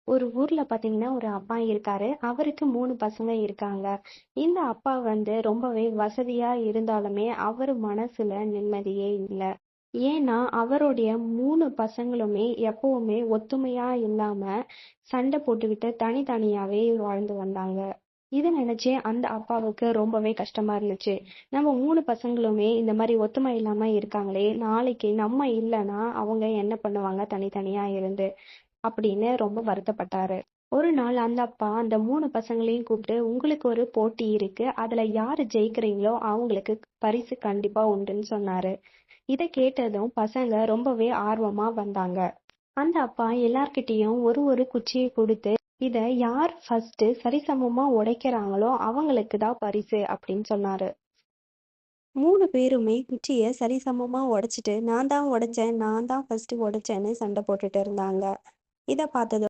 ஒரு ஊர்ல பாத்தீங்கன்னா ஒரு அப்பா இருக்காரு. அவருக்கு 3 பசங்க இருக்காங்க. இந்த அப்பா ரொம்பவே வசதியா இருந்தாலுமே அவரு மனசுல நிம்மதியே இல்ல. ஏன்னா அவருடைய 3 பசங்களுமே எப்பவுமே ஒத்துமையா இல்லாம சண்டை போட்டுக்கிட்டு தனித்தனியாவே வாழ்ந்து வந்தாங்க. இத நினைச்சே அந்த அப்பாவுக்கு ரொம்பவே கஷ்டமா இருந்துச்சு. நம்ம 3 பசங்களுமே இந்த மாதிரி ஒத்துமை இல்லாம இருக்காங்களே, நாளைக்கு நம்ம இல்லைன்னா அவங்க என்ன பண்ணுவாங்க தனித்தனியா இருந்து அப்படின்னு ரொம்ப வருத்தப்பட்டாரு. ஒரு நாள் அந்த அப்பா அந்த 3 பசங்களையும் கூப்பிட்டு, உங்களுக்கு ஒரு போட்டி இருக்கு. அதுல யாரு ஜெயிக்கிறீங்களோ அவங்களுக்கு பரிசு கண்டிப்பா உண்டுன்னு சொன்னாரு. இத கேட்டதும் பசங்க ரொம்பவே ஆர்வமா வந்தாங்க. அந்த அப்பா எல்லார்கிட்டயும் ஒரு ஒரு குச்சியை கொடுத்து, இத யார் ஃபர்ஸ்ட் சரிசமமா உடைக்கிறாங்களோ அவங்களுக்கு தான் பரிசு அப்படின்னு சொன்னாரு. 3 பேருமே குச்சிய சரிசமமா உடைச்சிட்டு, நான் தான் உடைச்சேன், நான் தான் ஃபர்ஸ்ட் உடைச்சேன்னு சண்டை போட்டுட்டு இருந்தாங்க. இத பார்த்ததும்